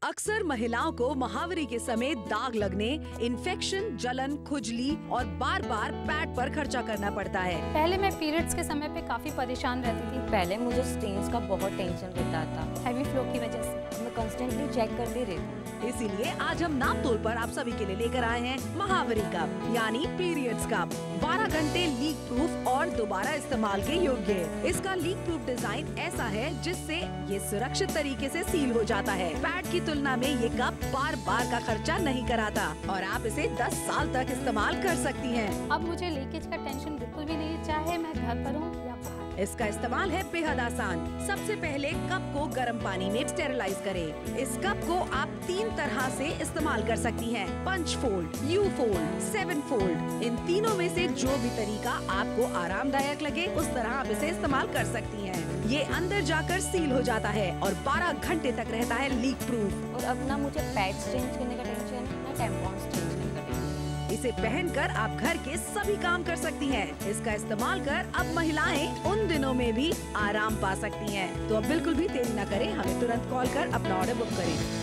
अक्सर महिलाओं को महावरी के समय दाग लगने, इन्फेक्शन, जलन, खुजली और बार बार पैड पर खर्चा करना पड़ता है। पहले मैं पीरियड्स के समय पे काफी परेशान रहती थी। पहले मुझे स्टेन्स का बहुत टेंशन रहता था, हैवी फ्लो की वजह से। मैं कंस्टेंटली चेक करती रहती। इसीलिए आज हम नाप तोल पर आप सभी के लिए लेकर आए हैं महावरी कप यानी पीरियड्स कप। 12 घंटे लीक प्रूफ और दोबारा इस्तेमाल के योग्य। इसका लीक प्रूफ डिजाइन ऐसा है जिससे ये सुरक्षित तरीके से सील हो जाता है। पैड की तुलना में ये कप बार बार का खर्चा नहीं कराता और आप इसे 10 साल तक इस्तेमाल कर सकती हैं। अब मुझे लीकेज का टेंशन बिल्कुल भी नहीं, चाहे मैं घर पर हूँ या बाहर। इसका इस्तेमाल है बेहद आसान। सबसे पहले कप को गर्म पानी में स्टेरिलाइज करें। इस कप को आप 3 तरह से इस्तेमाल कर सकती हैं। पंच फोल्ड, यू फोल्ड, 7 फोल्ड। इन तीनों में से जो भी तरीका आपको आरामदायक लगे उस तरह आप इसे इस्तेमाल कर सकती हैं। ये अंदर जाकर सील हो जाता है और 12 घंटे तक रहता है लीक प्रूफ। और अब ना मुझे पैड्स चेंज करने का टेंशन है, ना टैम्पॉन्स चेंज करने का टेंशन। इसे पहनकर आप घर के सभी काम कर सकती हैं। इसका इस्तेमाल कर अब महिलाएं उन दिनों में भी आराम पा सकती हैं। तो अब बिल्कुल भी देरी न करें, हमें तुरंत कॉल कर अपना ऑर्डर बुक करें।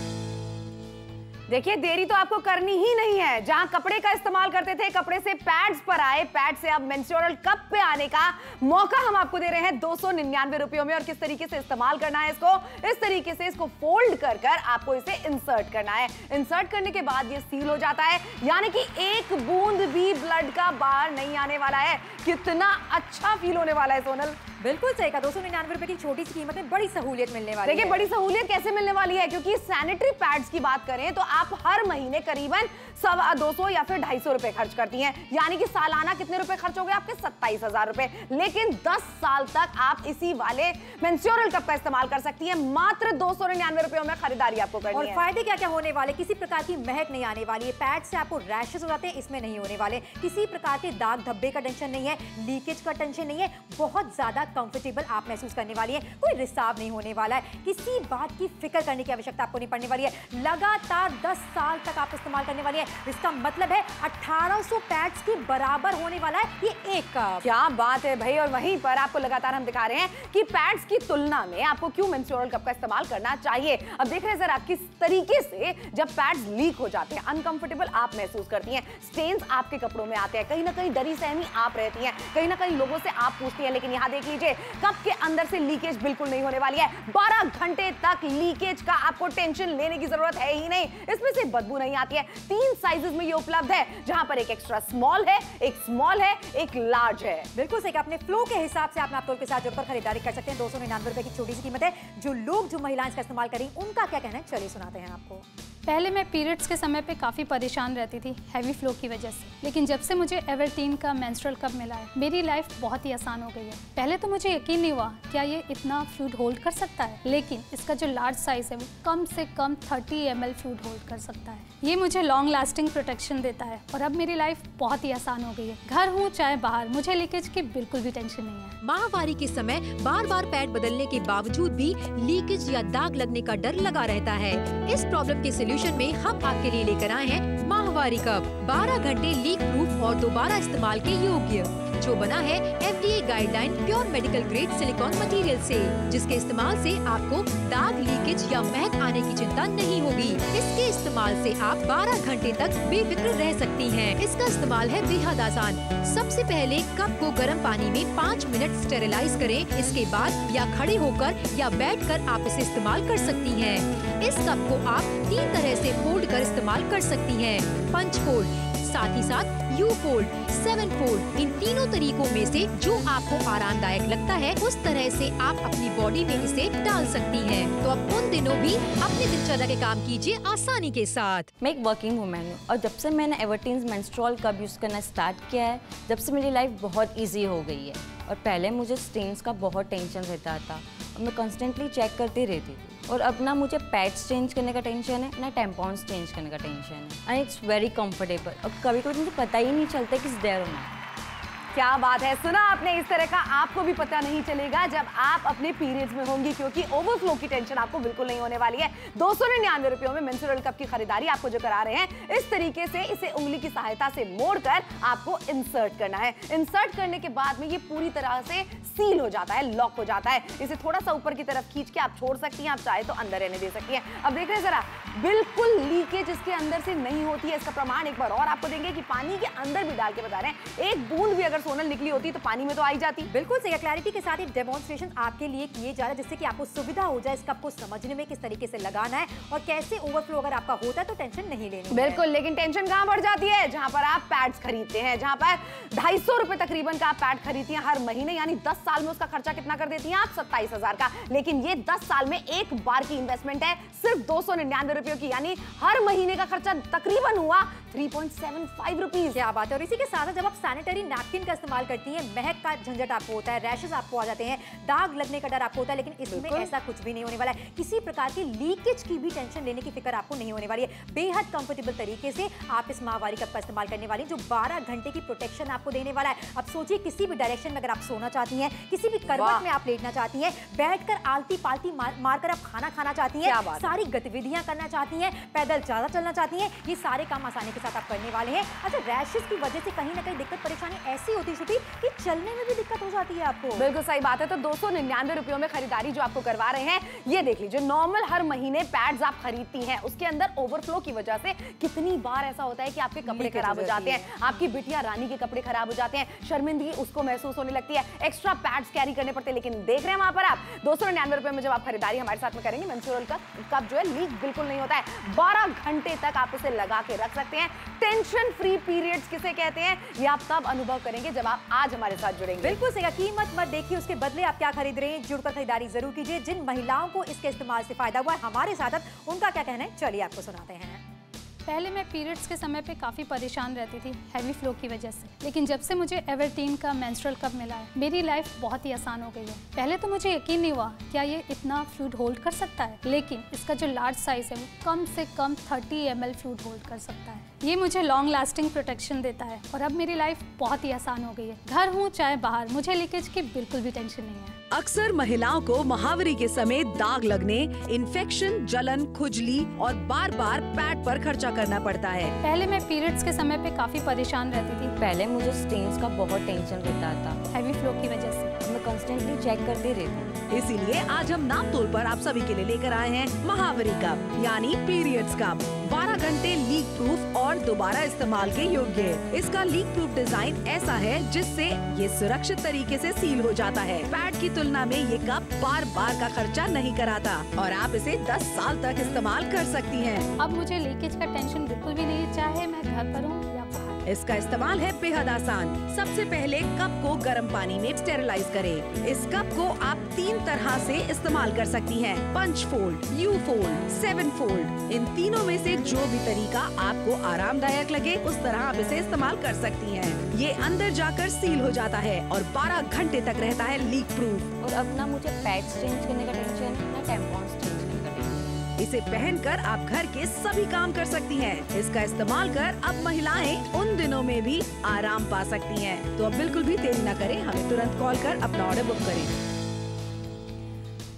देखिए, देरी तो आपको करनी ही नहीं है। जहां कपड़े का इस्तेमाल करते थे, कपड़े से पैड्स पर आए, पैड से अब मेंस्ट्रुअल कप पे आने का मौका हम आपको दे रहे हैं 299 रुपयों में। और किस तरीके से इस्तेमाल करना है इसको, इस तरीके से इसको फोल्ड कर कर आपको इसे इंसर्ट करना है। इंसर्ट करने के बाद ये सील हो जाता है, यानी कि एक बूंद भी ब्लड का बाहर नहीं आने वाला है। कितना अच्छा फील होने वाला है सोनल। बिल्कुल सही कहा। 299 रुपए की छोटी सी कीमत में बड़ी सहूलियत मिलने वाली है। देखिए, बड़ी सहूलियत कैसे मिलने वाली है, क्योंकि सैनिटरी पैड्स की बात करें तो आप हर महीने करीबन 200 या फिर 250 रुपए खर्च करती हैं। यानी कि सालाना कितने रुपए खर्च हो गए आपके? 27,000 रुपए। लेकिन 10 साल तक आप इसी वाले मेंस्ट्रुअल कप का इस्तेमाल कर सकती हैं। मात्र 299 रुपयों में खरीदारी आपको करनी है। और फायदे क्या क्या होने वाले? किसी प्रकार की महक नहीं आने वाली है। पैड से आपको रैशेस हो जाते हैं, इसमें नहीं होने वाले। किसी प्रकार के दाग धब्बे का टेंशन नहीं है, लीकेज का टेंशन नहीं है। बहुत ज्यादा कंफर्टेबल आप महसूस करने वाली है। कोई रिसाव नहीं होने वाला है। किसी बात की फिक्र करने की आवश्यकता आपको नहीं पड़ने वाली है। लगातार 10 साल तक आप इस्तेमाल करने वाली है। इसका मतलब है 1800 पैड्स के बराबर होने वाला है ये एक कप। क्या बात है भाई। और वहीं पर आपको लगातार हम दिखा रहे हैं कि पैड्स की तुलना में आपको क्यों मेंस्ट्रुअल कप का इस्तेमाल करना चाहिए। अब देख रहे हैं जरा किस तरीके से जब पैड्स लीक हो जाते हैं, अनकंफर्टेबल आप महसूस करती हैं, स्टेन्स आपके कपड़ों में आते हैं, कहीं ना कहीं डरी सहमी आप रहती हैं, कहीं ना कहीं लोगों से आप पूछती हैं। लेकिन यहाँ देख लीजिए, कप के अंदर से लीकेज बिल्कुल नहीं होने वाली है। 12 घंटे तक लीकेज का आपको टेंशन लेने की जरूरत है ही नहीं। इसमें से बदबू नहीं आती है। 3 साइजेस में ये उपलब्ध है, जहां पर एक एक्स्ट्रा स्मॉल है, एक स्मॉल है, एक लार्ज है। बिल्कुल सही। अपने फ्लो के हिसाब से आप नापतोल के साथ जुड़कर खरीदारी कर सकते हैं। 299 रुपए की छोटी सी कीमत है। जो लोग, जो महिलाएं इसका इस्तेमाल करें, उनका क्या कहना है, चलिए सुनाते हैं आपको। पहले मैं पीरियड्स के समय पे काफ़ी परेशान रहती थी, हैवी फ्लो की वजह से। लेकिन जब से मुझे एवर्टीन का मेंस्ट्रुअल कप मिला है, मेरी लाइफ बहुत ही आसान हो गई है। पहले तो मुझे यकीन नहीं हुआ क्या ये इतना फ्लूइड होल्ड कर सकता है, लेकिन इसका जो लार्ज साइज है वो कम से कम 30 ml फ्लूइड होल्ड कर सकता है। ये मुझे लॉन्ग लास्टिंग प्रोटेक्शन देता है और अब मेरी लाइफ बहुत ही आसान हो गई है। घर हूँ चाहे बाहर, मुझे लीकेज की बिल्कुल भी टेंशन नहीं है। माहवारी के समय बार बार पैड बदलने के बावजूद भी लीकेज या दाग लगने का डर लगा रहता है। इस प्रॉब्लम के सोल्यूशन में हम आपके लिए लेकर आए हैं माहवारी कप। 12 घंटे लीक प्रूफ और दोबारा इस्तेमाल के योग्य, जो बना है FDA guideline pure medical grade silicone material से, जिसके इस्तेमाल से आपको दाग, लीकेज या महक आने की चिंता नहीं होगी। इसके इस्तेमाल से आप 12 घंटे तक बेफिक्र रह सकती हैं। इसका इस्तेमाल है बेहद आसान। सबसे पहले कप को गर्म पानी में 5 मिनट स्टेरिलाइज करें। इसके बाद या खड़े होकर या बैठकर आप इसे इस्तेमाल कर सकती हैं। इस कप को आप 3 तरह से फोल्ड कर इस्तेमाल कर सकती हैं। पंच फोल्ड, साथ ही साथ यू फोल्ड, 7 फोल्ड। इन तीनों तरीकों में से जो आपको आरामदायक लगता है उस तरह से आप अपनी बॉडी में इसे डाल सकती हैं। तो अब उन दिनों भी अपने दिनचर्या के काम कीजिए आसानी के साथ। मैं एक वर्किंग वूमेन हूँ और जब से मैंने एवर्टीन मेंस्ट्रुअल कप यूज़ करना स्टार्ट किया है, जब से मेरी लाइफ बहुत ईजी हो गई है। और पहले मुझे स्टेन्स का बहुत टेंशन रहता था और मैं कॉन्स्टेंटली चेक करती रहती थी। और अब ना मुझे पैड्स चेंज करने का टेंशन है, ना टैम्पॉन्स चेंज करने का टेंशन है। And it's very comfortable. और कभी कभी मुझे पता ही नहीं चलता कि इट्स देयर और नॉट। क्या बात है, सुना आपने। इस तरह का आपको भी पता नहीं चलेगा जब आप अपने पीरियड्स में होंगी, क्योंकि ओवरफ्लो की टेंशन आपको बिल्कुल नहीं होने वाली है। 299 रुपयों में मेंस्ट्रुअल कप की खरीदारी आपको जो करा रहे हैं, इस तरीके से इसे उंगली की सहायता से मोड़कर आपको इंसर्ट करना है। इंसर्ट करने के बाद में ये पूरी तरह से सील हो जाता है, लॉक हो जाता है। इसे थोड़ा सा ऊपर की तरफ खींच के आप छोड़ सकती हैं, आप चाहे तो अंदर रहने दे सकती हैं। अब देख रहे हैं जरा, बिल्कुल लीकेज इसके अंदर से नहीं होती है। इसका प्रमाण एक बार और आपको देंगे कि पानी के अंदर भी डाल के बता रहे हैं, एक बूंद भी अगर सोनल निकली होती तो पानी में तो आई जाती। बिल्कुल सही। क्लैरिटी के साथ ये डेमोन्स्ट्रेशन आपके लिए किए जा रहे हैं, जिससे कि आपको सुविधा हो जाए इस कप को समझने में, किस तरीके से लगाना है और कैसे ओवरफ्लो अगर आपका होता है तो टेंशन नहीं लेनी। बिल्कुल, लेकिन टेंशन कहां बढ़ जाती है, जहां पर आप पैड्स खरीदते हैं, जहां पर 250 रुपए तकरीबन का आप पैड खरीदती हैं हर महीने, यानी 10 साल में उसका खर्चा कितना कर देती हैं आप, 27,000 का। लेकिन ये 10 साल में एक बार की इन्वेस्टमेंट है, सिर्फ 299 रुपयों की, यानी हर महीने का खर्चा तकरीबन हुआ 3.75 रुपीज। क्या बात है। और इसी के साथ जब आप सैनिटरी नैपकिन का इस्तेमाल करती हैं, महक का झंझट आपको होता है, रैशेस आपको आ जाते हैं, दाग लगने का डर आपको होता है, लेकिन इसमें ऐसा कुछ भी नहीं होने वाला है। किसी प्रकार की लीकेज की भी टेंशन लेने की फिक्र आपको नहीं होने वाली है। बेहद कंफर्टेबल तरीके से आप इस माहवारी कप का इस्तेमाल करने वाली हैं, जो 12 घंटे की प्रोटेक्शन आपको देने वाला है। अब सोचिए, किसी भी डायरेक्शन में अगर आप सोना चाहती हैं, किसी भी करवट में आप लेटना चाहती हैं, बैठकर आलती पालती मारकर आप खाना खाना चाहती हैं, सारी गतिविधियां करना चाहती हैं, पैदल ज्यादा चलना चाहती हैं, ये सारे काम आसानी के साथ आप करने वाले हैं। अच्छा, रैशेस की वजह से कहीं ना कहीं दिक्कत परेशानी ऐसी होती छुटी कि चलने में भी दिक्कत हो जाती है आपको। बिल्कुल सही बात है। तो 299 रुपयों में खरीदारी जो आपको करवा रहे हैं, ये देख लीजिए, नॉर्मल हर महीने पैड्स आप खरीदती हैं, उसके अंदर ओवरफ्लो की वजह से कितनी बार ऐसा होता है कि आपके कपड़े खराब हो जाते हैं, आपकी बिटिया रानी के कपड़े खराब हो जाते हैं, शर्मिंदगी उसको महसूस होने लगती है, एक्स्ट्रा पैड्स कैरी करने पड़ते हैं। लेकिन देख रहे हैं वहां पर आप 299 रुपए में जब आप खरीदारी हमारे साथ में करेंगे, मेंस्ट्रुअल कप जो है लीक बिल्कुल नहीं होता है। 12 घंटे तक आप इसे लगा के रख सकते हैं। टेंशन फ्री पीरियड्स किसे कहते हैं, ये आप तब अनुभव करेंगे जब आप आज हमारे साथ जुड़ेंगे। बिल्कुल सही। कीमत मत देखिए, उसके बदले आप क्या खरीद रहे हैं, जुड़कर खरीदारी जरूर कीजिए। जिन महिलाओं को इसके इस्तेमाल से फायदा हुआ है हमारे साथ, उनका क्या कहना है, चलिए आपको सुनाते हैं। पहले मैं पीरियड्स के समय पे काफ़ी परेशान रहती थी हैवी फ्लो की वजह से, लेकिन जब से मुझे एवर्टीन का मेंस्ट्रुअल कप मिला है, मेरी लाइफ बहुत ही आसान हो गई है। पहले तो मुझे यकीन नहीं हुआ क्या ये इतना फ्लूइड होल्ड कर सकता है, लेकिन इसका जो लार्ज साइज़ है वो कम से कम 30 ml फ्लूइड होल्ड कर सकता है। ये मुझे लॉन्ग लास्टिंग प्रोटेक्शन देता है और अब मेरी लाइफ बहुत ही आसान हो गई है। घर हूँ चाहे बाहर, मुझे लीकेज की बिल्कुल भी टेंशन नहीं है। अक्सर महिलाओं को महावरी के समय दाग लगने, इन्फेक्शन, जलन, खुजली और बार बार पैड पर खर्चा करना पड़ता है। पहले मैं पीरियड्स के समय पे काफ़ी परेशान रहती थी पहले मुझे स्टेन्स का बहुत टेंशन रहता था, हैवी फ्लो की वजह से। मैं कॉन्स्टेंटली चेक करती रहती। इसीलिए आज हम नाम तौल पर आप सभी के लिए लेकर आए हैं महावरी कप, यानी पीरियड्स कप। 12 घंटे लीक प्रूफ और दोबारा इस्तेमाल के योग्य है। इसका लीक प्रूफ डिजाइन ऐसा है जिससे ये सुरक्षित तरीके से सील हो जाता है। पैड की तुलना में ये कप बार बार का खर्चा नहीं कराता और आप इसे 10 साल तक इस्तेमाल कर सकती हैं। अब मुझे लीकेज का टेंशन बिल्कुल भी नहीं है, चाहे मैं घर पर हूँ या बाहर। इसका इस्तेमाल है बेहद आसान। सबसे पहले कप को गर्म पानी में स्टेरिलाइज करें। इस कप को आप 3 तरह से इस्तेमाल कर सकती हैं, पंच फोल्ड, यू फोल्ड, 7 फोल्ड। इन तीनों में से जो भी तरीका आपको आरामदायक लगे उस तरह आप इसे इस्तेमाल कर सकती हैं। ये अंदर जाकर सील हो जाता है और 12 घंटे तक रहता है लीक प्रूफ। और अब ना मुझे पैड्स चेंज करने का टेंशन है, ना टैम्पॉन्स चेंज करने का टेंशन। इसे पहनकर आप घर के सभी काम कर सकती हैं। इसका इस्तेमाल कर अब महिलाएं उन दिनों में भी आराम पा सकती हैं। तो अब बिल्कुल भी देरी न करें, हमें तुरंत कॉल कर अपना ऑर्डर बुक करें।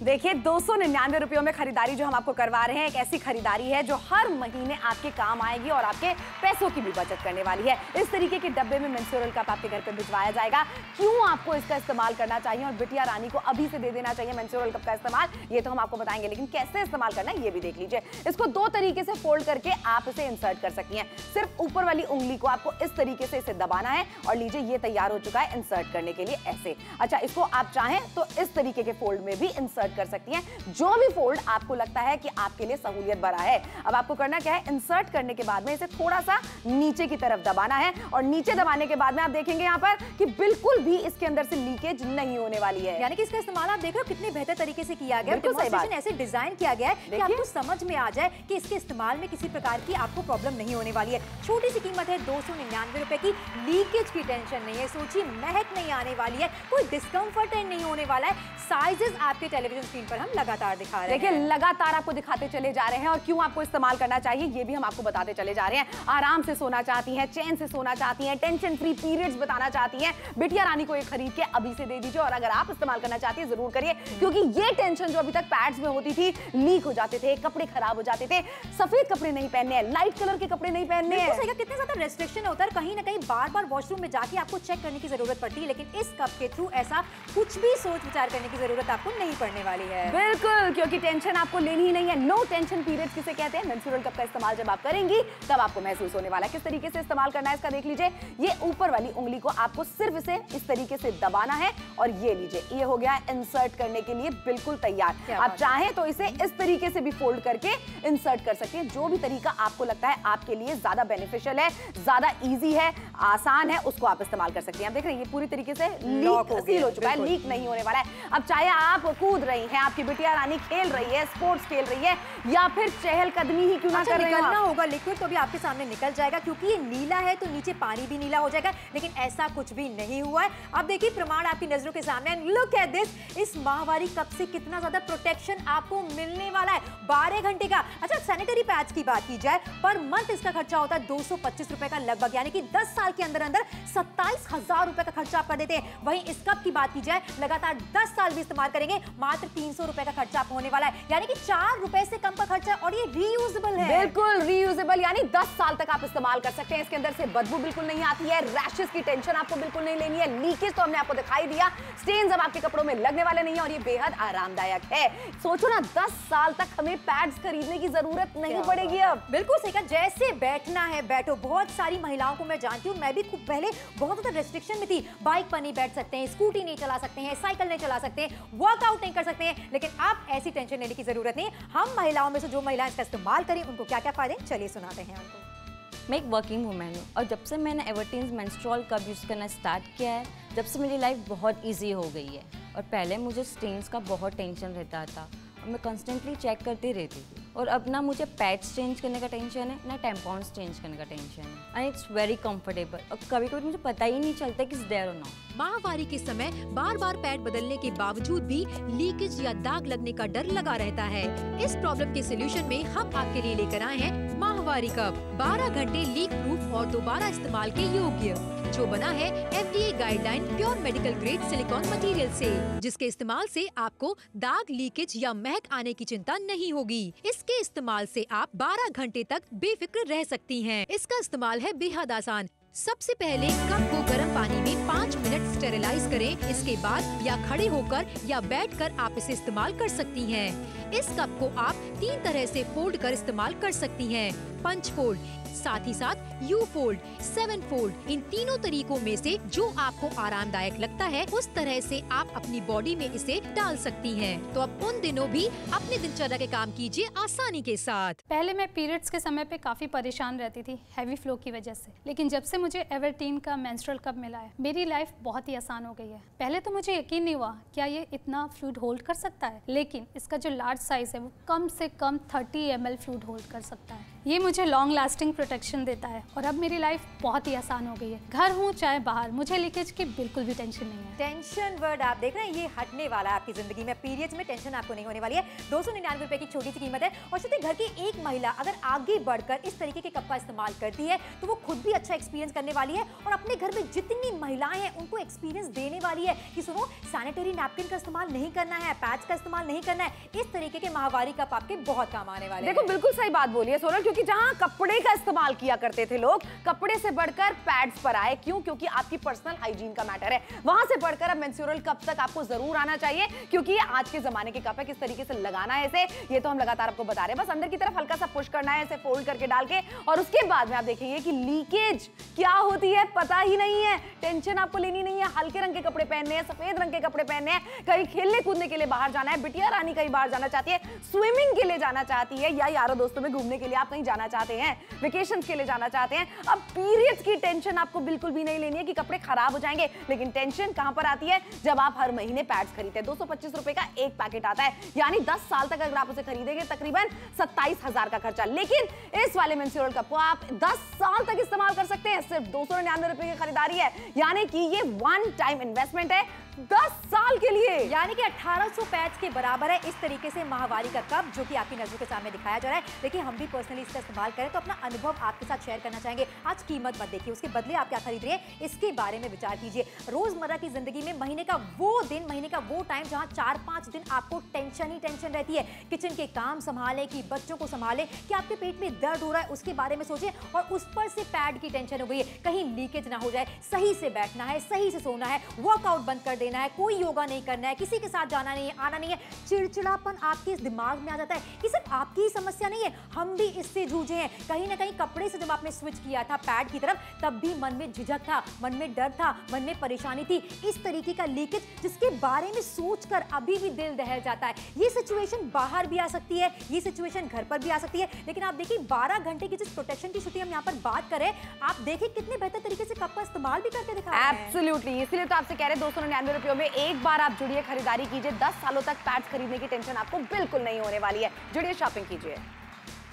देखिए, 299 रुपयों में खरीदारी जो हम आपको करवा रहे हैं, एक ऐसी खरीदारी है जो हर महीने आपके काम आएगी और आपके पैसों की भी बचत करने वाली है। इस तरीके के डब्बे में मेंस्ट्रुअल कप आपके घर पे भिजवाया जाएगा। क्यों आपको इसका इस्तेमाल करना चाहिए और बिटिया रानी को अभी से दे देना चाहिए मेंस्ट्रुअल कप का इस्तेमाल, ये तो हम आपको बताएंगे, लेकिन कैसे इस्तेमाल करना है ये भी देख लीजिए। इसको 2 तरीके से फोल्ड करके आप इसे इंसर्ट कर सकती हैं। सिर्फ ऊपर वाली उंगली को आपको इस तरीके से इसे दबाना है और लीजिए ये तैयार हो चुका है इंसर्ट करने के लिए ऐसे। अच्छा, इसको आप चाहें तो इस तरीके के फोल्ड में भी इंसर्ट कर सकती हैं, जो भी फोल्ड आपको लगता है कि आपके लिए सहूलियत भरा है। अब आपको करना क्या है, इंसर्ट करने के बाद में इसे थोड़ा सा नीचे की तरफ दबाना है और नीचे दबाने के बाद में आप देखेंगे यहाँ पर कि बिल्कुल भी इसके अंदर से लीकेज नहीं होने वाली है। यानी कि इसका इस्तेमाल आप देख रहे हो कितने बेहतर तरीके से किया गया है। बिल्कुल सही बात। ऐसे डिजाइन किया गया है कि आपको समझ में आ जाए कि इसके इस्तेमाल में किसी प्रकार की आपको प्रॉब्लम नहीं होने वाली है। छोटी सी कीमत है 299 रुपए की, लीकेज की टेंशन नहीं है। सोचिए, महक नहीं आने वाली है, कोई डिस्कम्फर्ट नहीं होने वाला है। साइजेस आपके टेलीविजन जो स्क्रीन पर हम लगातार दिखा रहे हैं। देखिए लगातार आपको दिखाते चले जा रहे हैं और क्यों आपको इस्तेमाल करना चाहिए ये भी हम आपको बताते चले जा रहे हैं। आराम से सोना चाहती हैं, चैन से सोना चाहती हैं, टेंशन फ्री पीरियड्स बताना चाहती हैं, बिटिया रानी को ये खरीद के अभी से दे दीजिए। और अगर आप इस्तेमाल करना चाहती हैं जरूर करिए, क्योंकि ये टेंशन जो अभी तक पैड्स में होती थी, लीक हो जाते थे, कपड़े खराब हो जाते थे, सफेद कपड़े नहीं पहनने हैं, लाइट कलर के कपड़े नहीं पहनने हैं। कितने ज्यादा रेस्ट्रिक्शन होता है, कहीं ना कहीं बार बार वॉशरूम में जाके आपको चेक करने की जरूरत पड़ती है, लेकिन इस कप के थ्रू ऐसा कुछ भी सोच विचार करने की जरूरत आपको नहीं पड़ने वाली है। बिल्कुल, क्योंकि टेंशन आपको लेनी ही नहीं है। नो टेंशन पीरियड्स किसे कहते हैं। मेंस्ट्रुअल कप का इस्तेमाल जब आप करेंगी तब आपको महसूस होने वाला है। किस तरीके से इस्तेमाल करना है इसका देख लीजिए। ये ऊपर वाली उंगली को आपको सिर्फ इसे इस तरीके से दबाना है और ये लीजिए, ये हो गया इंसर्ट करने के लिए बिल्कुल तैयार। आप चाहें तो इसे इस तरीके से भी फोल्ड करके इंसर्ट कर सकते हैं। जो भी तरीका आपको लगता है आपके लिए ज्यादा बेनिफिशियल है, ज्यादा इजी है, आसान है, उसको आप इस्तेमाल कर सकते हैं। आप देख रहे हैं ये पूरी तरीके से सील हो चुका है, लीक नहीं होने वाला है। अब चाहे आप कूद रही हैं, आपकी बिटिया रानी खेल रही है, स्पोर्ट्स खेल रही है, या फिर चहलकदमी ही क्यों ना कर रही निकलना होगा, लिक्विड तो भी आपके सामने निकल जाएगा, क्योंकि ये नीला है तो नीचे पानी भी नीला हो जाएगा, लेकिन ऐसा कुछ भी नहीं हुआ है। अब देखिए प्रमाण आपकी नजरों के सामने। लुक एट दिस, इस माहवारी कप से कितना ज्यादा प्रोटेक्शन आपको मिलने वाला है। 12 घंटे का। अच्छा, सैनिटरी पैड्स की बात की जाए, पर मंथ इसका खर्चा होता है 225 रुपए का लगभग, यानी कि 10 साल के अंदर अंदर 27,000 रुपए का खर्चा आप कर देते हैं। वहीं इस कप की बात की जाए, लगातार 10 साल भी इस्तेमाल करेंगे, मात्र 300 रुपए का खर्चा आपको होने वाला है, यानी कि 4 रुपए से कम का खर्चा, और ये रीयूजेबल है। बिल्कुल रीयूजेबल, यानी 10 साल तक आप इस्तेमाल कर सकते हैं। इसके अंदर से बदबू बिल्कुल नहीं आती है, रैशेस की टेंशन आपको बिल्कुल नहीं लेनी है, लीकेज तो हमने आपको दिखाई दिया, स्टेन्स अब आपके कपड़ों में लगने वाले नहीं है, और ये बेहद आरामदायक है। सोचो ना, 10 साल तक हमें पैड्स खरीदने की जरूरत नहीं पड़ेगी अब। बिल्कुल सही कहा, जैसे बैठना है बैठो। बहुत सारी महिलाओं को मैं जानती हूँ, मैं भी पहले बहुत ज्यादा रेस्ट्रिक्शन में थी, बाइक पर नहीं बैठ सकते हैं, स्कूटी नहीं चला सकते हैं, साइकिल नहीं चला सकते हैं, वर्कआउट नहीं कर सकते हैं, लेकिन अब ऐसी टेंशन लेने की जरूरत नहीं। हम महिलाओं में से जो महिलाएं इसका इस्तेमाल करें उनको क्या क्या फायदे, चलिए सुनाते हैं आपको। मैं एक वर्किंग वूमेन हूँ और जब से मैंने एवर्टीन्स मेंस्ट्रुअल कप यूज़ करना स्टार्ट किया है, जब से मेरी लाइफ बहुत इजी हो गई है। और पहले मुझे स्टेन्स का बहुत टेंशन रहता था और मैं कॉन्स्टेंटली चेक करती रहती थी, और अब ना मुझे पैड्स चेंज करने का टेंशन है, ना टैम्पॉन्स चेंज करने का टेंशन है, एंड इट्स वेरी कंफर्टेबल। और कभी कभी मुझे पता ही नहीं चलता कि इट्स देयर और नॉट। माहवारी के समय बार बार पैड बदलने के बावजूद भी लीकेज या दाग लगने का डर लगा रहता है। इस प्रॉब्लम के सलूशन में हम आपके लिए लेकर आए हैं माहवारी कप, 12 घंटे लीक प्रूफ और दोबारा इस्तेमाल के योग्य, जो बना है FDA guideline pure medical grade silicone material से, जिसके इस्तेमाल से आपको दाग, लीकेज या महक आने की चिंता नहीं होगी। इसके इस्तेमाल से आप 12 घंटे तक बेफिक्र रह सकती हैं। इसका इस्तेमाल है बेहद आसान। सबसे पहले कप को गर्म पानी में 5 मिनट स्टेरिलाइज करें। इसके बाद या खड़े होकर या बैठकर आप इसे इस्तेमाल कर सकती हैं। इस कप को आप 3 तरह से फोल्ड कर इस्तेमाल कर सकती हैं। पंच फोल्ड, साथ ही साथ यू फोल्ड, 7 फोल्ड। इन तीनों तरीकों में से जो आपको आरामदायक लगता है उस तरह से आप अपनी बॉडी में इसे डाल सकती हैं। तो अब उन दिनों भी अपने दिनचर्या के काम कीजिए आसानी के साथ। पहले मैं पीरियड्स के समय पे काफ़ी परेशान रहती थी हैवी फ्लो की वजह से, लेकिन जब से मुझे एवर्टीन का मेंस्ट्रुअल कप मिला है मेरी लाइफ बहुत ही आसान हो गई है। पहले तो मुझे यकीन नहीं हुआ क्या ये इतना फ्लूइड होल्ड कर सकता है, लेकिन इसका जो लार्ज साइज है वो कम से कम 30 ml फ्लूइड होल्ड कर सकता है। ये मुझे लॉन्ग लास्टिंग प्रोटेक्शन देता है और अब मेरी लाइफ बहुत ही आसान हो गई है। घर हूँ चाहे बाहर, मुझे लीकेज की बिल्कुल भी टेंशन नहीं है। टेंशन वर्ड आप देख रहे हैं, ये हटने वाला है आपकी जिंदगी में। पीरियड्स में टेंशन आपको नहीं होने वाली है। 299 रुपए की छोटी सी कीमत है। और सोचिए, घर की एक महिला अगर आगे बढ़कर इस तरीके के कप का इस्तेमाल करती है तो वो खुद भी अच्छा एक्सपीरियंस करने वाली है और अपने घर में जितनी महिलाएं हैं उनको एक्सपीरियंस देने वाली है कि सुनो, सैनिटरी नैपकिन का इस्तेमाल नहीं करना है, पैड्स का इस्तेमाल नहीं करना है। इस तरीके के माहवारी कप आपके बहुत काम आने वाले हैं। देखो, बिल्कुल सही बात बोली है सोनल, क्योंकि जहां कपड़े का इस्तेमाल किया करते थे लोग, कपड़े से बढ़कर पैड्स पर आए। क्यों? क्योंकि आपकी पर्सनल हाइजीन का मैटर है। वहां से बढ़कर अब मेंस्ट्रुअल कप तक आपको जरूर आना चाहिए, क्योंकि ये आज के जमाने के कप है। किस तरीके से लगाना है इसे, ये तो हम लगातार आपको बता रहे हैं। बस अंदर की तरफ हल्का सा पुश करना है, इसे फोल्ड करके डाल के, और उसके बाद में आप देखेंगे कि लीकेज क्या होती है पता ही नहीं है। टेंशन आपको लेनी नहीं है। हल्के रंग के कपड़े पहनने हैं, सफेद रंग के कपड़े पहनने हैं, कहीं खेलने कूदने के लिए बाहर जाना है, बिटिया रानी कहीं बाहर जाना चाहती है, स्विमिंग के लिए जाना चाहती है, या यारों दोस्तों में घूमने के लिए आप कहीं जाना चाहते हैं, वेकेशन के लिए जाना चाहते जाते हैं। अब पीरियड्स की टेंशन आपको बिल्कुल भी नहीं लेनी है कि कपड़े खराब हो जाएंगे, लेकिन टेंशन कहां पर आती है जब आप हर महीने पैड्स खरीदते हैं। 225 रुपए का एक पैकेट आता है, यानी 10 साल तक अगर आप उसे खरीदेंगे तकरीबन 27,000 का खर्चा। लेकिन इस वाले मेंस्ट्रुअल कप को आप 10 साल तक इस्तेमाल कर सकते हैं। सिर्फ 299 रुपए की खरीदारी है, यानी कि ये वन टाइम इन्वेस्टमेंट है 10 साल के लिए, यानी कि 1800 पैड्स के बराबर है। इस तरीके से माहवारी का कप जो कि आपकी नजरों के सामने दिखाया जा रहा है। देखिए, हम भी पर्सनली इसका इस्तेमाल करें तो अपना अनुभव आपके साथ शेयर करना चाहेंगे। आज कीमत मत देखिए, उसके बदले आप क्या खरीद रहे हैं इसके बारे में विचार कीजिए। रोजमर्रा की जिंदगी में महीने का वो दिन, महीने का वो टाइम जहां 4-5 दिन आपको टेंशन ही टेंशन रहती है। किचन के काम संभाले कि बच्चों को संभाले कि आपके पेट में दर्द हो रहा है, उसके बारे में सोचिए। और उस पर से पैड की टेंशन हो गई है, कहीं लीकेज ना हो जाए, सही से बैठना है, सही से सोना है, वर्कआउट बंद कर देना है, कोई योगा नहीं करना है, किसी के साथ जाना नहीं है, आना नहीं है। चिड़चिड़ापन आपके दिमाग में आ जाता है। ये सिर्फ आपकी ही समस्या नहीं है, हम भी इससे जूझे हैं। कहीं ना कहीं कपड़े से जब आपने स्विच किया था पैड की तरफ, तब भी मन में झिझक था, मन में डर था, मन में परेशानी थी। इस तरीके का लीकेज जिसके बारे में सोचकर अभी भी दिल दहल जाता है। ये सिचुएशन बाहर भी आ सकती है, ये सिचुएशन घर पर भी आ सकती है। लेकिन आप देखिए, 12 घंटे की जिस प्रोटेक्शन की छुट्टी हम यहाँ पर बात करें, आप देखिए कितने बेहतर तरीके से कप का इस्तेमाल भी करके दिखा रहे हैं। एब्सोल्युटली, इसलिए तो आपसे कह रहे हैं 299 रुपयों में एक बार आप जुड़िए, खरीदारी कीजिए। 10 सालों तक पैड्स खरीदने की टेंशन आपको बिल्कुल नहीं होने वाली है। जुड़िए, शॉपिंग कीजिए।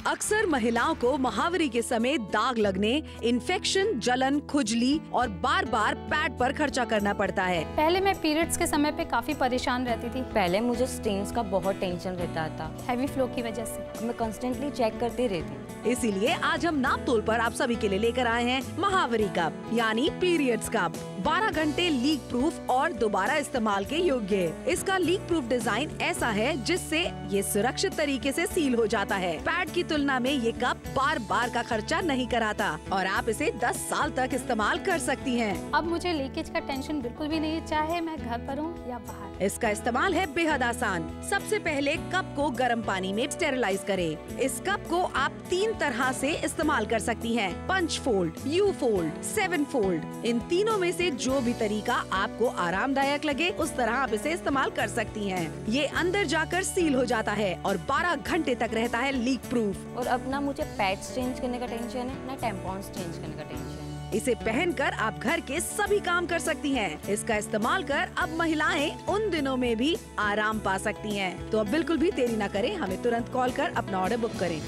अक्सर महिलाओं को महावरी के समय दाग लगने, इन्फेक्शन, जलन, खुजली और बार बार पैड पर खर्चा करना पड़ता है। पहले मैं पीरियड्स के समय पे काफी परेशान रहती थी, पहले मुझे स्टेन्स का बहुत टेंशन रहता था, हैवी फ्लो की वजह से। मैं कंस्टेंटली चेक करती रहती। इसीलिए आज हम नाप तोल पर आप सभी के लिए लेकर आए हैं महावरी कप, यानी पीरियड्स कप। 12 घंटे लीक प्रूफ और दोबारा इस्तेमाल के योग्य। इसका लीक प्रूफ डिजाइन ऐसा है जिससे ये सुरक्षित तरीके से सील हो जाता है। पैड की तुलना में ये कप बार बार का खर्चा नहीं कराता और आप इसे 10 साल तक इस्तेमाल कर सकती हैं। अब मुझे लीकेज का टेंशन बिल्कुल भी नहीं है, चाहे मैं घर पर हूँ या बाहर। इसका इस्तेमाल है बेहद आसान। सबसे पहले कप को गर्म पानी में स्टेरिलाइज करें। इस कप को आप 3 तरह से इस्तेमाल कर सकती हैं: पंच फोल्ड, यू फोल्ड, 7 फोल्ड। इन तीनों में से जो भी तरीका आपको आरामदायक लगे उस तरह आप इसे इस्तेमाल कर सकती हैं। ये अंदर जाकर सील हो जाता है और 12 घंटे तक रहता है लीक प्रूफ। और अब ना मुझे पैड्स चेंज करने का टेंशन है, ना टैम्पॉन्स चेंज करने का टेंशन है। इसे पहनकर आप घर के सभी काम कर सकती हैं। इसका इस्तेमाल कर अब महिलाएं उन दिनों में भी आराम पा सकती हैं। तो अब बिल्कुल भी देरी न करें, हमें तुरंत कॉल कर अपना ऑर्डर बुक करें।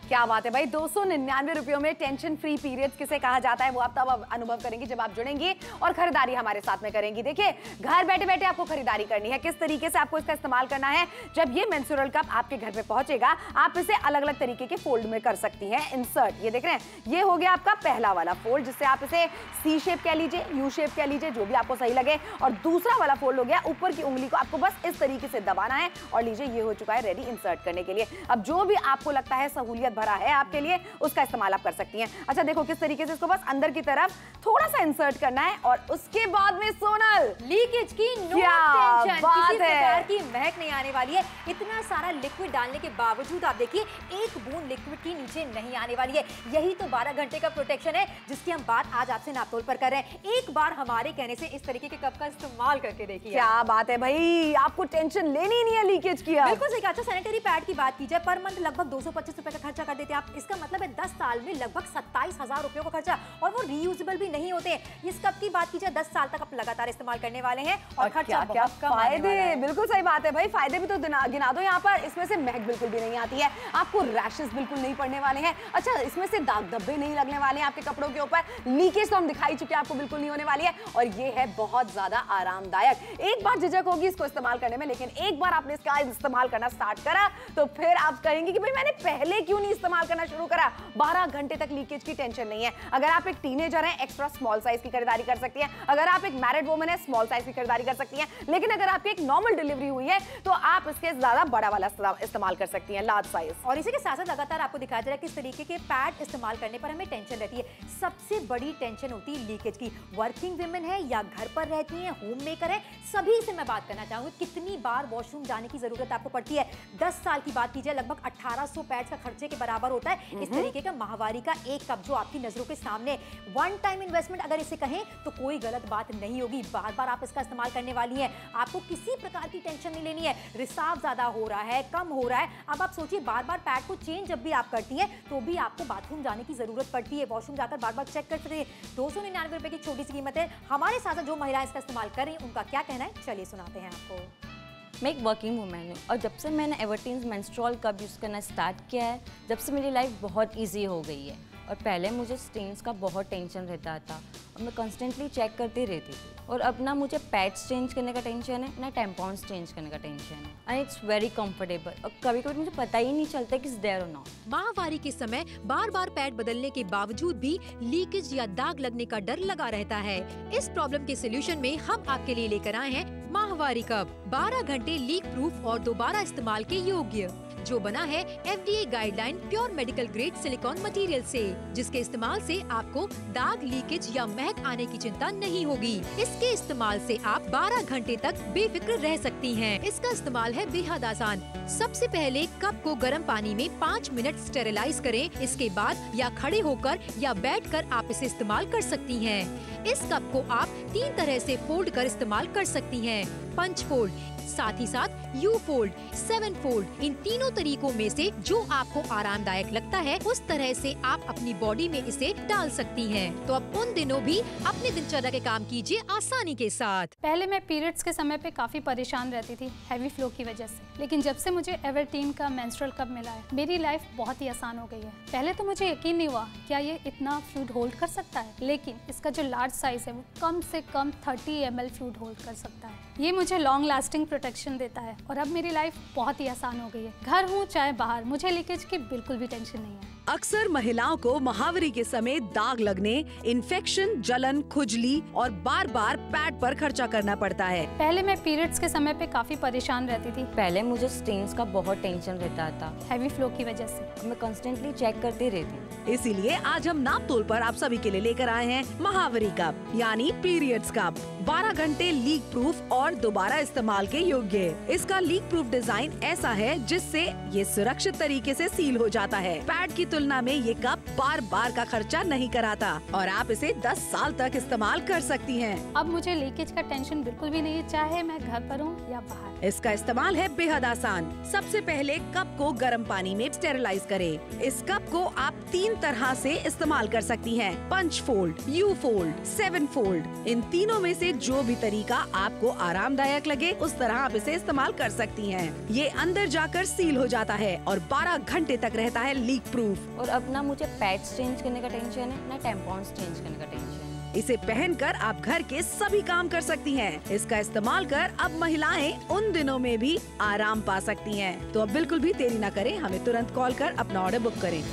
क्या बात है भाई, 299 रुपयों में टेंशन फ्री पीरियड्स किसे कहा जाता है वो आप तब अनुभव करेंगे जब आप जुड़ेंगी और खरीदारी हमारे साथ में करेंगी। देखिए, घर बैठे बैठे आपको खरीदारी करनी है, किस तरीके से आपको इसका इस्तेमाल करना है। जब ये मेंस्ट्रुअल कप आपके घर पे पहुंचेगा, आप इसे अलग अलग तरीके के फोल्ड में कर सकती हैं। इंसर्ट, ये देख रहे हैं, ये हो गया आपका पहला वाला फोल्ड, जिससे आप इसे सी शेप कह लीजिए, यू शेप कह लीजिए, जो भी आपको सही लगे। और दूसरा वाला फोल्ड हो गया, ऊपर की उंगली को आपको बस इस तरीके से दबाना है और लीजिए ये हो चुका है रेडी इंसर्ट करने के लिए। अब जो भी आपको लगता है सहूलियत भरा है आपके लिए, उसका इस्तेमाल आप कर सकती हैं। अच्छा देखो किस तरीके से इसको बस अंदर की तरफ थोड़ा सा इंसर्ट करना है और उसके बाद में सोनल लीकेज की नो टेंशन, किसी प्रकार की महक नहीं आने वाली है। इतना सारा लिक्विड डालने के बावजूद आप देखिए एक बूंद लिक्विड की नीचे नहीं आने वाली है। यही तो 12 घंटे का प्रोटेक्शन है जिसकी हम बात आज आपसे नापतोल पर कर रहे हैं। एक बार हमारे कहने से इस तरीके के कप का इस्तेमाल करके देखिए। क्या बात है भाई, आपको टेंशन लेनी नहीं है लीकेज की। बिल्कुल सही कहा। अच्छा, सैनिटरी पैड की बात की जाए, पर मंथ लगभग 225 रुपए का खर्चा कर देते हैं आप। इसका मतलब है 10 साल में लगभग 27,000 रुपयों का खर्चा, और वो रीयूजेबल भी नहीं होते। इस कप की बात की जाए, 10 साल तक आप लगातार इस्तेमाल करने वाले हैं और खर्चा क्या बहुत कम आने वाला है। बिल्कुल सही बात है भाई, फायदे भी तो गिना दो यहाँ पर। इसमें से महक बिल्कुल भी नहीं आती है, आपको रैशेस बिल्कुल नहीं पड़ने वाले हैं। अच्छा, इसमें से दाग धब्बे नहीं लगने वाले हैं आपके कपड़ों के ऊपर। लीकेज तो हम दिखाई चुके हैं, आपको बिल्कुल नहीं होने वाली है और ये है बहुत ज्यादा आरामदायक। एक बार झिझक होगी इसको इस्तेमाल करने में, लेकिन एक बार आपने इसका इस्तेमाल करना स्टार्ट करा तो फिर आप कहेंगे कि भाई मैंने पहले क्यों नहीं इस्तेमाल करना शुरू करा। 12 घंटे तक लीकेज की टेंशन नहीं है। अगर आप एक टीनेजर हैं, एक्स्ट्रा स्मॉल साइज की खरीदारी कर सकती हैं। अगर आप एक मैरिड वुमन है, स्मॉल साइज की खरीदारी कर सकती हैं। लेकिन अगर आपकी एक नॉर्मल डिलीवरी हुई है तो आप इसके ज्यादा बड़ा वाला इस्तेमाल कर सकती हैं, लार्ज साइज। और इसी के साथ साथ लगातार आपको दिखाया जा रहा है किस तरीके के पैड इस्तेमाल करने पर हमें टेंशन रहती है। सबसे बड़ी टेंशन होती है लीकेज की। वर्किंग वुमेन है या घर पर रहती है, होम मेकर है, सभी से मैं बात करना चाहूंगी, कितनी बार वॉशरूम जाने की जरूरत आपको पड़ती है। 10 साल की बात की जाए, लगभग 1800 पैड्स का खर्चे के बराबर होता है इस तरीके का माहवारी का एक कप जो आपकी नजरों के सामने। वन टाइम इन्वेस्टमेंट अगर इसे कहें तो कोई गलत बात नहीं होगी। बार बार आप इसका इस्तेमाल करने वाली हैं, आपको किसी प्रकार की टेंशन नहीं लेनी है। रिसाव ज्यादा हो रहा है, कम हो रहा है, अब आप सोचिए बार बार पैड को चेंज जब भी आप करती हैं तो भी आपको बाथरूम जाने की जरूरत पड़ती है, वॉशरूम जाकर बार बार चेक कर सकते हैं। 299 रुपए की छोटी सी कीमत है। हमारे साथ जो महिलाएं इसका इस्तेमाल कर रही हैं उनका क्या कहना है, चलिए सुनाते हैं आपको। मैं एक वर्किंग वूमेन हूँ और जब से मैंने एवर्टीन्स मेंस्ट्रुअल कप यूज़ करना स्टार्ट किया है, जब से मेरी लाइफ बहुत इजी हो गई है। और पहले मुझे स्टेन्स का बहुत टेंशन रहता था और मैं कॉन्स्टेंटली चेक करती रहती थी। और अब ना मुझे पैड्स चेंज करने का टेंशन है, ना टैम्पॉन्स चेंज करने का टेंशन है। And it's very comfortable. और कभी कभी मुझे पता ही नहीं चलता कि इट्स देयर और नॉट। माहवारी के समय बार बार पैड बदलने के बावजूद भी लीकेज या दाग लगने का डर लगा रहता है। इस प्रॉब्लम के सोल्यूशन में हम आपके लिए लेकर आए हैं माहवारी कप, 12 घंटे लीक प्रूफ और दोबारा इस्तेमाल के योग्य, जो बना है FDA guideline pure medical grade silicone material से, जिसके इस्तेमाल से आपको दाग, लीकेज या महक आने की चिंता नहीं होगी। इसके इस्तेमाल से आप 12 घंटे तक बेफिक्र रह सकती हैं। इसका इस्तेमाल है बेहद आसान। सबसे पहले कप को गर्म पानी में 5 मिनट स्टेरिलाइज करें। इसके बाद या खड़े होकर या बैठकर आप इसे इस्तेमाल कर सकती हैं। इस कप को आप 3 तरह से फोल्ड कर इस्तेमाल कर सकती हैं। पंच फोल्ड, साथ ही साथ यू फोल्ड, 7 फोल्ड। इन तीनों तरीकों में से जो आपको आरामदायक लगता है उस तरह से आप अपनी बॉडी में इसे डाल सकती हैं। तो अब उन दिनों भी अपने दिनचर्या के काम कीजिए आसानी के साथ। पहले मैं पीरियड्स के समय पे काफ़ी परेशान रहती थी हैवी फ्लो की वजह से, लेकिन जब से मुझे एवर्टीन का मेंस्ट्रुअल कप मिला है मेरी लाइफ बहुत ही आसान हो गई है। पहले तो मुझे यकीन नहीं हुआ क्या ये इतना फ्लूइड होल्ड कर सकता है, लेकिन इसका जो लार्ज साइज है वो कम से कम 30 ml फ्लूइड होल्ड कर सकता है। ये मुझे लॉन्ग लास्टिंग प्रोटेक्शन देता है और अब मेरी लाइफ बहुत ही आसान हो गई है। घर हूँ चाहे बाहर, मुझे लीकेज की बिल्कुल भी टेंशन नहीं है। अक्सर महिलाओं को महावरी के समय दाग लगने, इन्फेक्शन, जलन, खुजली और बार बार पैड पर खर्चा करना पड़ता है। पहले मैं पीरियड्स के समय पे काफी परेशान रहती थी पहले मुझे स्टेन्स का बहुत टेंशन रहता था, हैवी फ्लो की वजह से। मैं कॉन्स्टेंटली चेक करती रहती। इसीलिए आज हम नाप तोल पर आप सभी के लिए लेकर आए हैं महावरी कप यानी पीरियड्स कप, 12 घंटे लीक प्रूफ और दोबारा इस्तेमाल के योग्य। इसका लीक प्रूफ डिजाइन ऐसा है जिससे ये सुरक्षित तरीके से सील हो जाता है। पैड की तुलना में ये कप बार बार का खर्चा नहीं कराता और आप इसे 10 साल तक इस्तेमाल कर सकती हैं। अब मुझे लीकेज का टेंशन बिल्कुल भी नहीं है, चाहे मैं घर पर हूँ या बाहर। इसका इस्तेमाल है बेहद आसान। सबसे पहले कप को गर्म पानी में स्टेरिलाइज करें। इस कप को आप 3 तरह से इस्तेमाल कर सकती हैं। पंच फोल्ड, यू फोल्ड, 7 फोल्ड। इन तीनों में से जो भी तरीका आपको आरामदायक लगे उस तरह आप इसे इस्तेमाल कर सकती हैं। ये अंदर जाकर सील हो जाता है और 12 घंटे तक रहता है लीक प्रूफ। और अब ना मुझे पैड्स चेंज करने का टेंशन है, ना टैम्पॉन्स चेंज करने का टेंशन है। इसे पहनकर आप घर के सभी काम कर सकती हैं। इसका इस्तेमाल कर अब महिलाएं उन दिनों में भी आराम पा सकती हैं। तो अब बिल्कुल भी देरी न करें, हमें तुरंत कॉल कर अपना ऑर्डर बुक करें।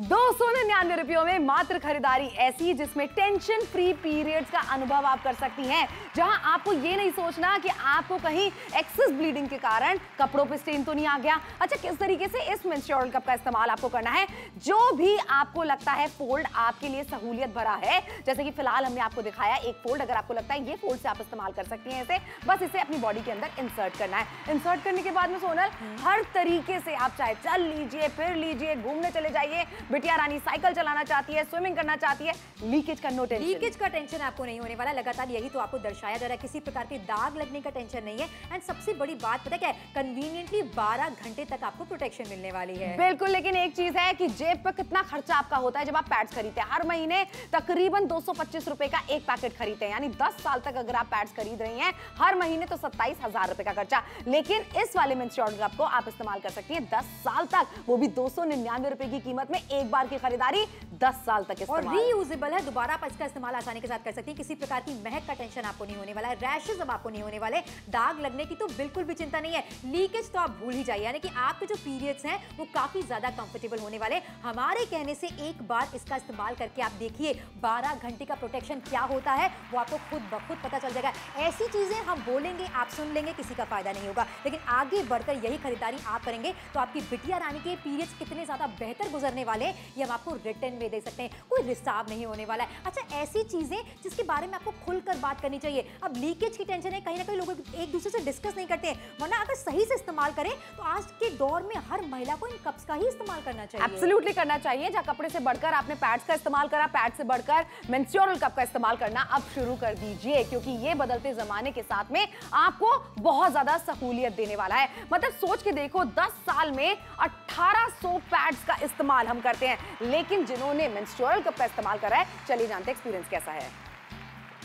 299 रुपयों में मात्र खरीदारी ऐसी जिसमें टेंशन फ्री पीरियड्स का अनुभव आप कर सकती हैं, जहां आपको ये नहीं सोचना कि आपको कहीं एक्सेस ब्लीडिंग के कारण कपड़ों पे स्टेन तो नहीं आ गया। अच्छा, किस तरीके से इस मेंस्ट्रुअल कप का इस्तेमाल आपको करना है, जो भी आपको लगता है फोल्ड आपके लिए सहूलियत भरा है। जैसे कि फिलहाल हमने आपको दिखाया एक फोल्ड, अगर आपको लगता है ये फोल्ड से आप इस्तेमाल कर सकती हैं इसे, बस इसे अपनी बॉडी के अंदर इंसर्ट करना है। इंसर्ट करने के बाद में सोनल हर तरीके से आप चाहे चल लीजिए, फिर लीजिए, घूमने चले जाइए। बिटिया रानी साइकिल चलाना चाहती है, स्विमिंग करना चाहती है, लीकेज का नो टेंशन। लीकेज का टेंशन आपको नहीं होने वाला, लगातार यही तो आपको दर्शाया जा रहा है। किसी प्रकार के दाग लगने का टेंशन नहीं है। एंड सबसे बड़ी बात पता क्या है, कन्वीनियंटली 12 घंटे तक आपको प्रोटेक्शन मिलने वाली है। बिल्कुल, लेकिन एक चीज है कि जेब पर कितना खर्चा आपका होता है जब आप पैड्स खरीदते हैं। हर महीने तकरीबन 225 रुपए का एक पैकेट खरीदते हैं, यानी 10 साल तक अगर आप पैड्स खरीद रही हैं हर महीने तो 27,000 रुपए का खर्चा। लेकिन इस वाले मेंस्ट्रुअल कप को आप इस्तेमाल कर सकती हैं 10 साल तक, वो भी 299 रुपए की कीमत में एक बार की खरीदारी 10 साल तक और इस्तेमाल। रीयूजेबल है, दोबारा आप इसका इस्तेमाल आसानी के साथ कर सकती हैं। किसी प्रकार की महक का टेंशन आपको नहीं होने वाला है, रैशेस अब आपको नहीं होने वाले, दाग लगने की तो बिल्कुल भी चिंता नहीं है, लीकेज तो आप भूल ही जाइए। यानी कि आपके जो पीरियड्स हैं वो काफी ज्यादा कंफर्टेबल होने वाले। हमारे कहने से एक बार इसका इस्तेमाल करके आप देखिए 12 घंटे का प्रोटेक्शन क्या होता है, वो आपको खुद ब खुद पता चल जाएगा। ऐसी चीजें हम बोलेंगे, आप सुन लेंगे, किसी का फायदा नहीं होगा, लेकिन आगे बढ़कर यही खरीदारी आप करेंगे तो आपकी बिटिया रानी के पीरियड्स कितने ज्यादा बेहतर गुजरने वाले वाले हैं, ये हम आपको रिटर्न में दे सकते हैं, कोई रिसाव नहीं होने वाला है। अच्छा, ऐसी चीजें जिसके बारे में आपको खुलकर बात करनी चाहिए। अब लीकेज की टेंशन है, कहीं ना कहीं लोग एक दूसरे से डिस्कस नहीं करते हैं, वरना अगर सही से इस्तेमाल करें तो आज के दौर में हर महिला को इन कप्स का ही इस्तेमाल करना चाहिए। एब्सोल्युटली करना चाहिए। जहाँ कपड़े से बढ़कर आपने पैड्स का इस्तेमाल करा, पैड से बढ़कर मेंस्ट्रुअल कप का इस्तेमाल करना अब शुरू कर दीजिए, क्योंकि ये बदलते जमाने के साथ में आपको बहुत ज्यादा सहूलियत देने वाला है। मतलब सोच के देखो, 10 साल में 1800 पैड्स का इस्तेमाल हम करते हैं, लेकिन जिन्होंने मेंस्ट्रुअल कप का इस्तेमाल करा है, चलिए जानते हैं एक्सपीरियंस कैसा है।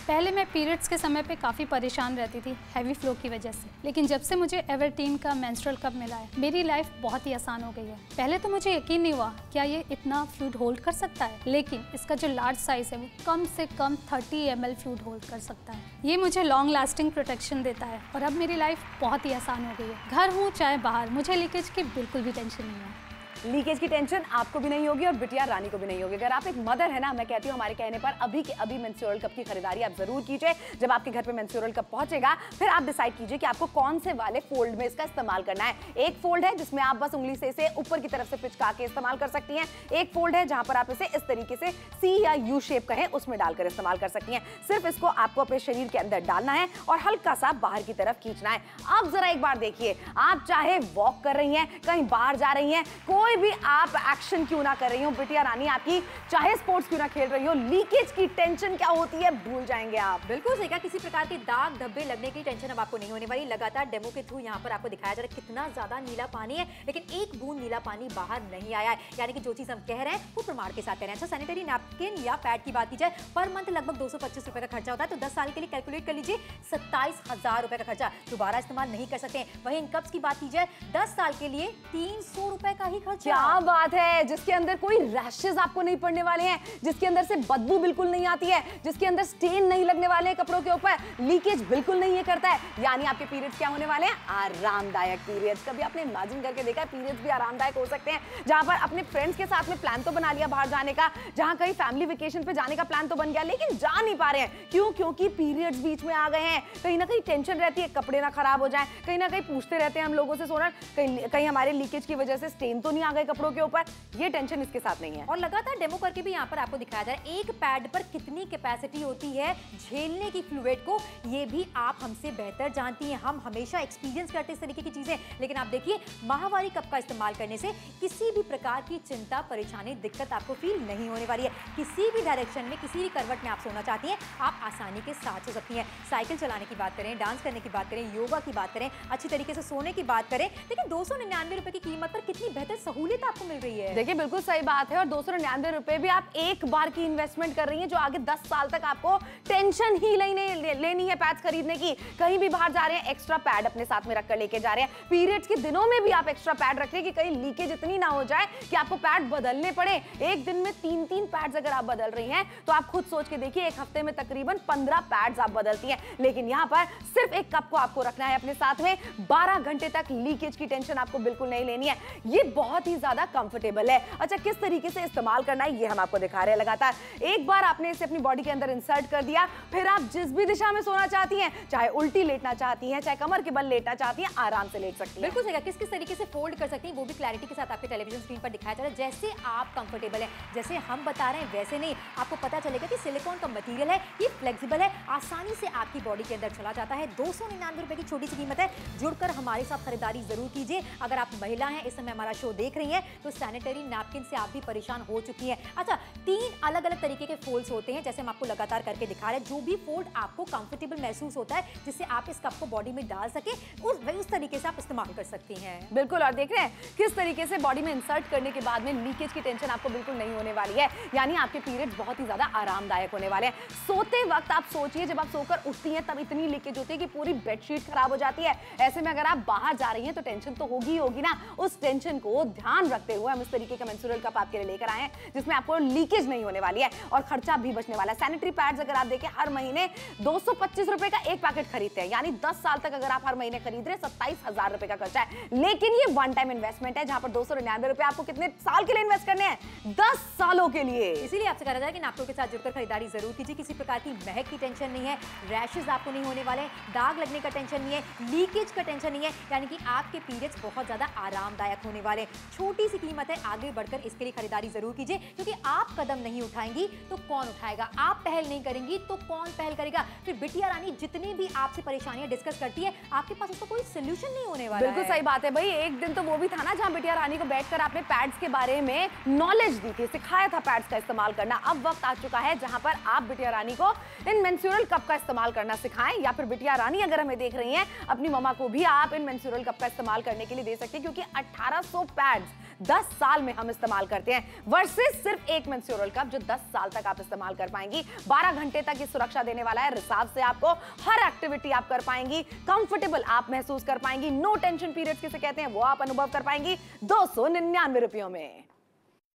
पहले मैं पीरियड्स के समय पे काफ़ी परेशान रहती थी हैवी फ्लो की वजह से, लेकिन जब से मुझे एवर्टीन का मेंस्ट्रुअल कप मिला है, मेरी लाइफ बहुत ही आसान हो गई है। पहले तो मुझे यकीन नहीं हुआ क्या ये इतना फ्लूइड होल्ड कर सकता है, लेकिन इसका जो लार्ज साइज़ है वो कम से कम 30 ml फ्लूइड होल्ड कर सकता है। ये मुझे लॉन्ग लास्टिंग प्रोटेक्शन देता है और अब मेरी लाइफ बहुत ही आसान हो गई है। घर हूँ चाहे बाहर, मुझे लीकेज की बिल्कुल भी टेंशन नहीं है। लीकेज की टेंशन आपको भी नहीं होगी और बिटिया रानी को भी नहीं होगी। अगर आप एक मदर है ना, मैं कहती हूँ हमारे कहने पर अभी के अभी मेंस्ट्रुअल कप की खरीदारी आप जरूर कीजिए। जब आपके घर पे मेंस्ट्रुअल कप पहुंचेगा, फिर आप डिसाइड कीजिए कि आपको कौन से वाले फोल्ड में इसका इस्तेमाल करना है। एक फोल्ड है जिसमें आप बस उंगली से इसे ऊपर की तरफ से पिचका के इस्तेमाल कर सकती हैं। एक फोल्ड है जहां पर आप इसे इस तरीके से सी या यू शेप कहें उसमें डालकर इस्तेमाल कर सकती हैं। सिर्फ इसको आपको अपने शरीर के अंदर डालना है और हल्का सा बाहर की तरफ खींचना है। अब जरा एक बार देखिए, आप चाहे वॉक कर रही हैं, कहीं बाहर जा रही हैं, कोई भी आप एक्शन क्यों ना कर रही हो, बिटिया रानी आपकी चाहे स्पोर्ट्स क्यों ना खेल रही हो, लीकेज की टेंशन क्या होती है भूल जाएंगे आप। बिल्कुल सही कहा, किसी प्रकार के दाग धब्बे लगने की टेंशन अब आपको नहीं होने वाली। लगातार डेमो के थ्रू यहाँ पर आपको दिखाया जा रहा है कितना ज्यादा नीला पानी है, लेकिन एक बूंद नीला पानी बाहर नहीं आया है। यानी कि जो चीज हम कह रहे हैं वो प्रमाण के साथ कह रहे हैं। अच्छा, सैनिटरी नैपकिन या पैड की बात की जाए, पर मंथ लगभग 225 रुपए का खर्चा होता है, तो 10 साल के लिए कैलकुलेट कर लीजिए 27,000 रुपए का खर्चा, दोबारा इस्तेमाल नहीं कर सकते हैं। वहीं इन कप्स की बात की जाए, 10 साल के लिए 300 रुपए का ही खर्चा। क्या बात है, जिसके अंदर कोई रैशेस आपको नहीं पड़ने वाले हैं, जिसके अंदर से बदबू बिल्कुल नहीं आती है, जिसके अंदर स्टेन नहीं लगने वाले हैं कपड़ों के ऊपर, लीकेज बिल्कुल नहीं ये करता है। यानी आपके पीरियड्स क्या होने वाले हैं? आरामदायक पीरियड्स। कभी आपने इमेजिन करके देखा है पीरियड्स भी आरामदायक हो सकते हैं? जहां पर अपने फ्रेंड्स के साथ में प्लान तो बना लिया बाहर जाने का, जहां कहीं फैमिली वेकेशन पे जाने का प्लान तो बन गया, लेकिन जा नहीं पा रहे हैं। क्यों? क्योंकि पीरियड्स बीच में आ गए हैं। कहीं ना कहीं टेंशन रहती है कपड़े ना खराब हो जाए, कहीं ना कहीं पूछते रहते हैं हम लोगों से, सोना कहीं हमारे लीकेज की वजह से स्टेन तो नहीं आ गए कपड़ों के ऊपर। ये टेंशन इसके साथ नहीं है। और लगातार डेमो करके भी यहाँ पर आपको दिखाया जा रहा है एक पैड पर कितनी कैपेसिटी होती है झेलने की फ्लूइड को, ये भी आप हमसे बेहतर जानती हैं। हम हमेशा एक्सपीरियंस करते इस तरीके की चीजें, लेकिन आप देखिए माहवारी कप का इस्तेमाल करने से किसी भी प्रकार की चिंता, परेशानी, दिक्कत आपको फील नहीं होने वाली है। किसी भी डायरेक्शन में, किसी भी करवट में आप सोना चाहती हैं, आप आसानी के साथ सो सकती हैं। साइकिल चलाने की बात करें, डांस करने की बात करें, योगा की बात करें, अच्छी तरीके से सोने की बात करें, लेकिन 299 रुपए की कीमत पर कितनी बेहतर सहूलियत आपको मिल रही है। देखिए बिल्कुल सही बात है, और 299 रुपए भी आप एक बार की इन्वेस्टमेंट कर रही हैं, जो आगे 10 साल तक आपको टेंशन ही लेनी है पैड्स खरीदने की। कहीं भी बाहर जा रहे हैं, एक्स्ट्रा पैड अपने साथ में रखकर लेके जा रहे हैं। पीरियड्स के दिनों में भी आप एक्स्ट्रा पैड रखें कि कहीं लीकेज इतनी ना हो जाए कि आपको पैड बदलने पड़े। एक दिन में 3-3 पैड्स अगर आप बदल रही हैं, तो आप खुद सोच के देखिए, एक हफ्ते में तकरीबन 15 पैड्स आप बदलती हैं। लेकिन यहाँ पर सिर्फ एक कप को आपको रखना है अपने साथ में, 12 घंटे तक लीकेज की टेंशन आपको बिल्कुल नहीं लेनी है। ये बहुत ही ज्यादा कंफर्टेबल है। अच्छा, किस तरीके से इस्तेमाल करना है ये हम आपको दिखा रहे हैं लगातार। एक बार आपने इसे अपनी बॉडी के अंदर इंसर्ट कर दिया, फिर आप जिस भी दिशा में सोना चाहती हैं, चाहे उल्टी लेटना चाहती हैं, चाहे कमर के बल लेटना चाहती हैं, आराम से लेट सकती हैं। बिल्कुल सही, किस तरीके से फोल्ड कर सकती हैं वो भी क्लैरिटी के साथ आपके टेलीविजन स्क्रीन पर दिखाया जा रहा है। जैसे आप कंफर्टेबल है, जैसे हम बता रहे हैं वैसे नहीं, आपको पता चलेगा कि सिलिकॉन का मटेरियल है, ये फ्लेक्सिबल है, आसानी से आपकी बॉडी के अंदर चला जाता है। 299 रुपए की छोटी सी कीमत है। जुड़कर हमारे साथ खरीदारी जरूर कीजिए। अगर आप महिला हैं, इस समय हमारा शो देख रही हैं, तो सैनिटरी नैपकिन से आप भी परेशान हो चुकी हैं। अच्छा, 3 अलग अलग तरीके के फोल्ड्स होते हैं, जैसे हम आपको लगातार करके दिखा रहे हैं। जो भी फोल्ड आपको कंफर्टेबल महसूस होता है, जिससे आप इस कप को बॉडी में डाल सके, उस तरीके से आप इस्तेमाल कर सकती हैं। बिल्कुल, और देख रहे हैं किस तरीके से बॉडी में इंसर्ट करने के बाद में लीकेज की टेंशन आपको बिल्कुल नहीं होने वाली है। यानी आपके पीरियड्स बहुत ही ज्यादा आरामदायक होने वाले हैं। सोते वक्त आप सोचिए, जब आप सोकर उठती हैं तब इतनी लीकेज होती है कि पूरी बेडशीट खराब हो जाती है। ऐसे में अगर आप बाहर जा रही हैं तो टेंशन तो होगी ही होगी ना। उस टेंशन को ध्यान रखते हुए हम इस तरीके का मेंस्ट्रुअल कप आपके लिए लेकर आए हैं, जिसमें आपको लीकेज नहीं होने वाली है और खर्चा भी बचने वाला है। सैनिटरी पैड्स अगर आप देखें, हर महीने 225 रुपए का एक पैकेट खरीदते हैं, यानी 10 साल तक अगर आप हर महीने खरीद रहे हैं, 27,000 रुपए का खर्चा है। लेकिन ये वन टाइम इन्वेस्टमेंट है, जहां पर 299 रुपए आपको कितने साल के लिए इन्वेस्ट करने हैं? 10 सालों के लिए। इसीलिए आपसे कहा जाए कि नापतोल के साथ जुड़कर खरीदारी जरूर कीजिए। किसी प्रकार की महक की टेंशन नहीं है, रैशेज आपको नहीं होने वाले, दाग लगने का टेंशन नहीं है, लीकेज का टेंशन नहीं है। यानी कि आपके पीरियड्स बहुत ज्यादा आरामदायक होने वाले। छोटी सी कीमत है, आगे बढ़कर इसके लिए खरीदारी जरूर कीजिए, क्योंकि आप कदम नहीं उठाएंगी तो कौन उठाएगा, आप पहल नहीं करेंगी तो कौन पहल करेगा। फिर बिटिया रानी जितनी भी आपसे परेशानियां डिस्कस करती है, आपके पास उसका कोई सोल्यूशन नहीं होने वाला है। बिल्कुल सही बात है भाई। एक दिन तो वो भी था ना जहां बिटिया रानी को बैठकर आपने पैड्स के बारे में नॉलेज दी थी, सिखाया था पैड्स का इस्तेमाल करना। अब वक्त आ चुका है जहां पर आप बिटिया रानी को इन मेंस्ट्रुअल कप का इस्तेमाल करना सिखाएं, या फिर बिटिया रानी अगर हमें देख रही हैं, अपनी मम्मा को भी आप इन मेंस्ट्रुअल कप का इस्तेमाल करने के लिए दे सकते हैं, क्योंकि 1800 पैड्स 10 साल में हम इस्तेमाल करते हैं, वर्सेस सिर्फ एक मेंस्ट्रुअल कप जो 10 साल तक आप इस्तेमाल कर पाएंगी। 12 घंटे तक ये सुरक्षा देने वाला है, रिसाव से आपको हर एक्टिविटी आप कर पाएंगी, कंफर्टेबल आप महसूस कर पाएंगी, नो टेंशन पीरियड्स किसे कहते हैं वो आप अनुभव कर पाएंगी 299 रुपयों में।